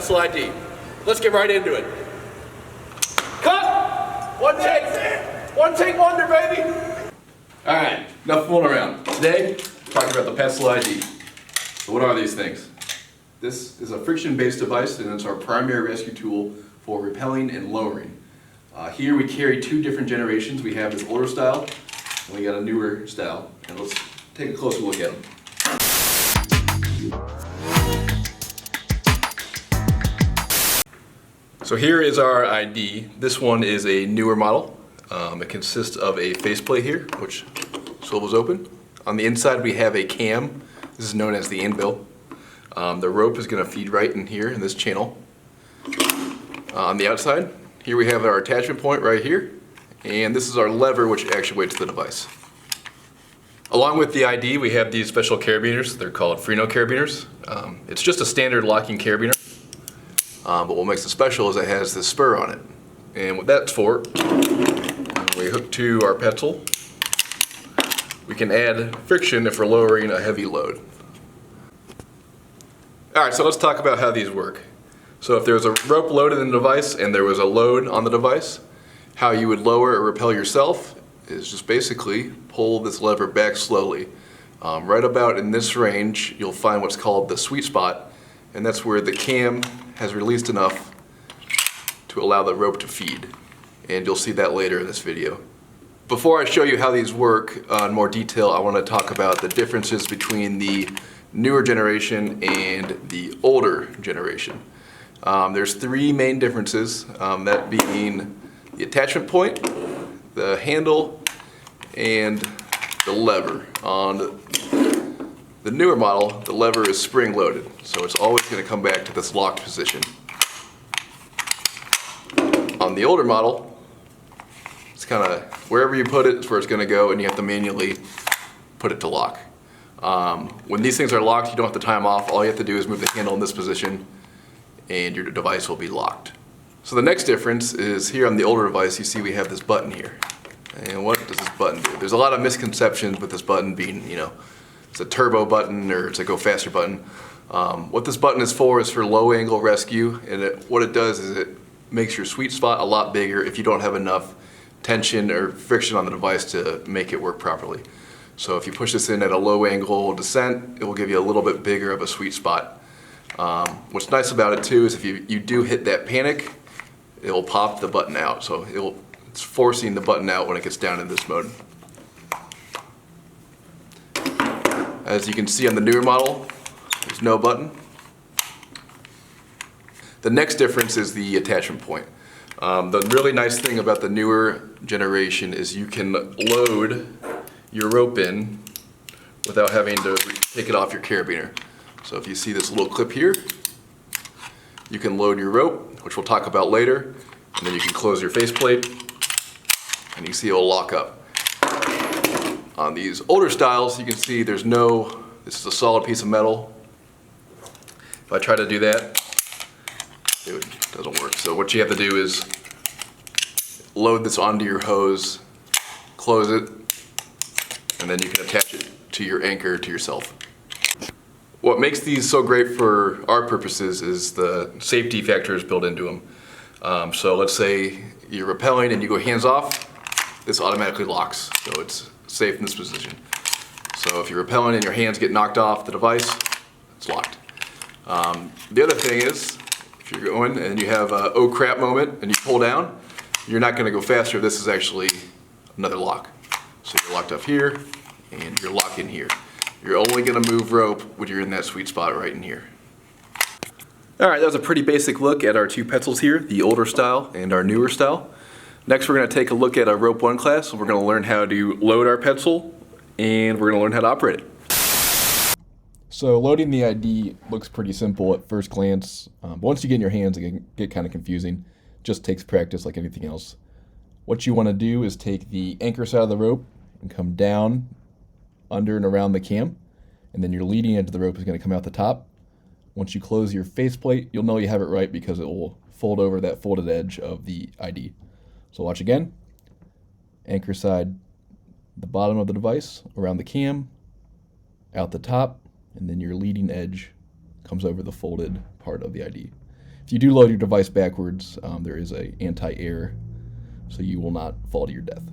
Petzl ID. Let's get right into it. Cut! One take wonder, baby! Alright, enough fooling around. Today, we're talking about the Petzl ID. So what are these things? This is a friction-based device, and it's our primary rescue tool for repelling and lowering. Here we carry two different generations. We have this older style, and we got a newer style. And let's take a closer look at them. So here is our ID. This one is a newer model. It consists of a faceplate here, which swivels open. On the inside we have a cam. This is known as the anvil. The rope is going to feed right in here in this channel. On the outside, here we have our attachment point right here. And this is our lever which actuates the device. Along with the ID, we have these special carabiners. They're called Freno carabiners. It's just a standard locking carabiner. But what makes it special is it has this spur on it. And what that's for, we hook to our Petzl. We can add friction if we're lowering a heavy load. Alright, so let's talk about how these work. So if there's a rope loaded in the device and there was a load on the device, how you would lower or repel yourself is just basically pull this lever back slowly. Right about in this range, you'll find what's called the sweet spot, and that's where the cam has released enough to allow the rope to feed. And you'll see that later in this video. Before I show you how these work in more detail, I want to talk about the differences between the newer generation and the older generation. There's three main differences, that being the attachment point, the handle, and the lever. On the newer model, the lever is spring loaded, so it's always going to come back to this locked position. On the older model, it's kind of wherever you put it is where it's going to go, and you have to manually put it to lock. When these things are locked, you don't have to tie them off. All you have to do is move the handle in this position, and your device will be locked. So the next difference is here on the older device, you see we have this button here. And what does this button do? There's a lot of misconceptions with this button being, it's a turbo button or it's a go faster button. What this button is for low angle rescue, and what it does is it makes your sweet spot a lot bigger if you don't have enough tension or friction on the device to make it work properly. So if you push this in at a low angle descent, it will give you a little bit bigger of a sweet spot. What's nice about it too is if you do hit that panic, it will pop the button out. So it's forcing the button out when it gets down in this mode. As you can see on the newer model, there's no button. The next difference is the attachment point. The really nice thing about the newer generation is you can load your rope in without having to take it off your carabiner. So if you see this little clip here, you can load your rope, which we'll talk about later, and then you can close your faceplate, and you see it'll lock up. On these older styles, you can see this is a solid piece of metal. If I try to do that, it doesn't work. So what you have to do is load this onto your hose, close it, and then you can attach it to your anchor to yourself. What makes these so great for our purposes is the safety factors built into them. So let's say you're rappelling and you go hands off, this automatically locks, so it's safe in this position. So if you're rappelling and your hands get knocked off the device, it's locked. The other thing is, if you're going and you have a oh crap moment and you pull down, you're not going to go faster. This is actually another lock. So you're locked up here and you're locked in here. You're only going to move rope when you're in that sweet spot right in here. Alright, that was a pretty basic look at our two Petzls here, the older style and our newer style. Next we're going to take a look at a Rope 1 class, and we're going to learn how to load our Petzl, and we're going to learn how to operate it. So loading the ID looks pretty simple at first glance, but once you get in your hands it can get kind of confusing. Just takes practice like anything else. What you want to do is take the anchor side of the rope and come down under and around the cam, and then your leading edge of the rope is going to come out the top. Once you close your faceplate, you'll know you have it right because it will fold over that folded edge of the ID. So watch again. Anchor side, the bottom of the device, around the cam, out the top, and then your leading edge comes over the folded part of the ID. If you do load your device backwards, there is a anti-air, so you will not fall to your death.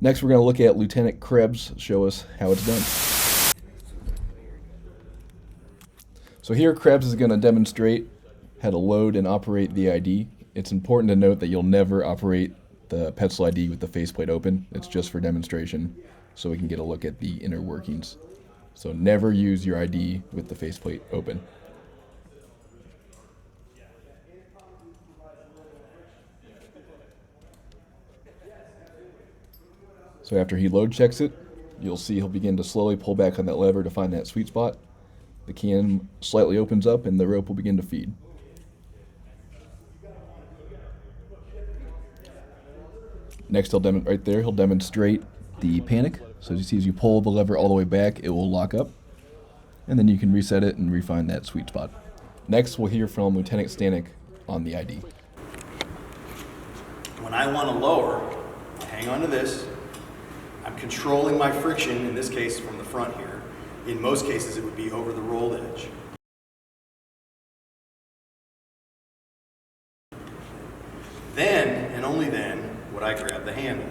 Next, we're going to look at Lieutenant Krebs show us how it's done. So here Krebs is going to demonstrate how to load and operate the ID. It's important to note that you'll never operate the Petzl ID with the faceplate open. It's just for demonstration, so we can get a look at the inner workings. So never use your ID with the faceplate open. So after he load checks it, you'll see he'll begin to slowly pull back on that lever to find that sweet spot. The can slightly opens up and the rope will begin to feed. Next, he'll demonstrate the panic. So as you see, as you pull the lever all the way back, it will lock up. And then you can reset it and refine that sweet spot. Next, we'll hear from Lieutenant Stanek on the ID. When I want to lower, I hang on to this. I'm controlling my friction, in this case from the front here. In most cases, it would be over the rolled edge. Then, and only then, would I grab the handle.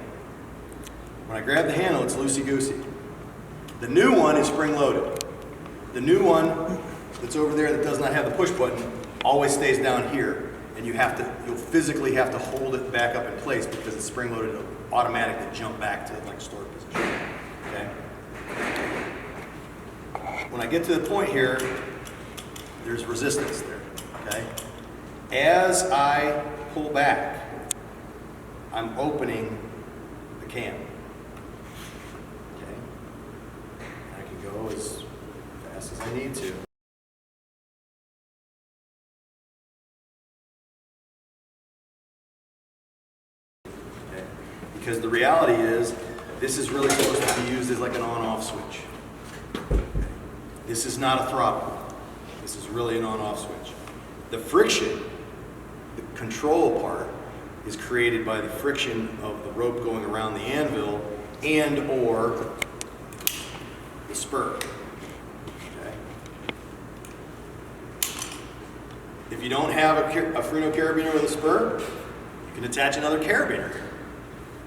When I grab the handle, it's loosey-goosey. The new one is spring-loaded. The new one that's over there that does not have the push button always stays down here, and you'll physically have to hold it back up in place because it's spring-loaded. It'll automatically jump back to like stored position. Okay. When I get to the point here, there's resistance there. Okay. As I pull back, I'm opening the can. Okay. I can go as fast as I need to. Okay. Because the reality is, this is really supposed to be used as like an on-off switch. Okay. This is not a throttle. This is really an on-off switch. The friction, the control part, is created by the friction of the rope going around the anvil and or the spur. Okay. If you don't have a Freno carabiner with a spur, you can attach another carabiner here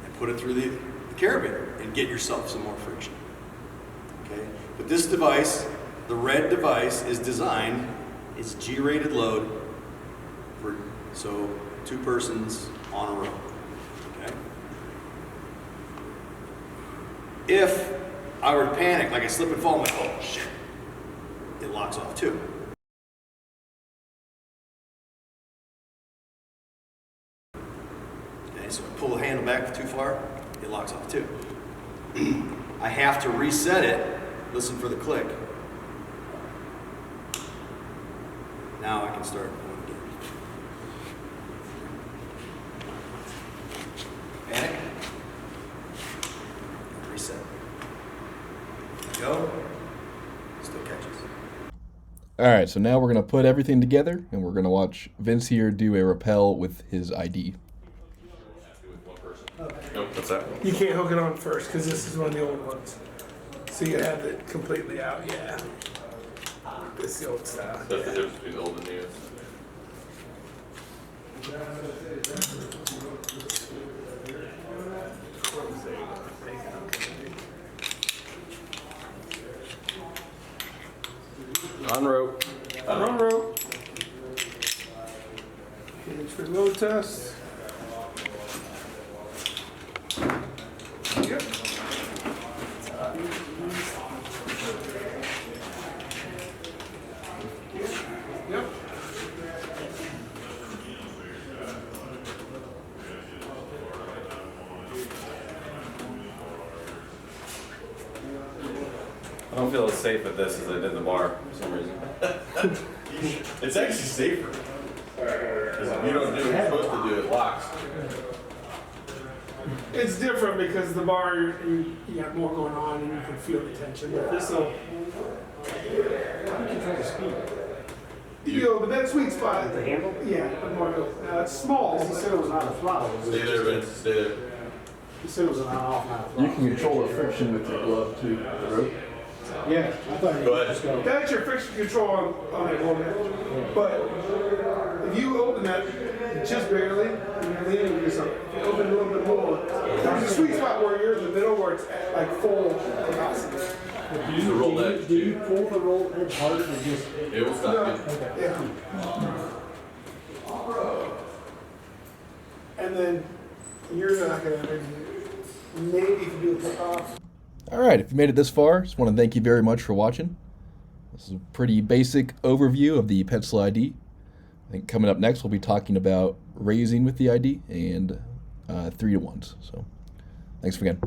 and put it through the carabiner and get yourself some more friction. Okay. But this device, the red device, is designed, it's G-rated load for so 2 persons on a rope. Okay. If I were to panic, like I slip and fall, I'm like, oh shit, it locks off too. Okay, so I pull the handle back too far, it locks off too. I have to reset it, listen for the click. Now I can start going again. Panic. Reset. Go. Still catches. All right, so now we're going to put everything together, and we're going to watch Vince here do a rappel with his ID. Nope, what's that? You can't hook it on first because this is one of the old ones. So you have it completely out, yeah. This is the old style. That's the difference between old and new. On rope. On rope. Gauge for load test. Yep. Yep. I don't feel as safe at this as I did the bar for some reason. It's actually safer. Because if you don't do what you're supposed to do, it locks. It's different because the bar, you got more going on and you can feel the tension. But this will. You control the speed. But that sweet spot. The handle? Yeah, but more. It's small. He said it was not a throttle. Stay there, Vince. Stay there. He said it was an on-off, not a throttle. You can control the friction with your glove too, the rope. Yeah, I thought you Go were ahead. just going. That's your friction control on that moment. But if you open that just barely, and you're leaning to something, if you open a little bit more, there's a sweet spot where you're in the middle where it's at like full capacity. The roll edge. Do you pull the roll edge harder or just? It will stop you. Yeah. And then you're not gonna maybe if you do a click off. All right, if you made it this far, just want to thank you very much for watching. This is a pretty basic overview of the Petzl ID. I think coming up next, we'll be talking about raising with the ID and 3-to-1s. So thanks again.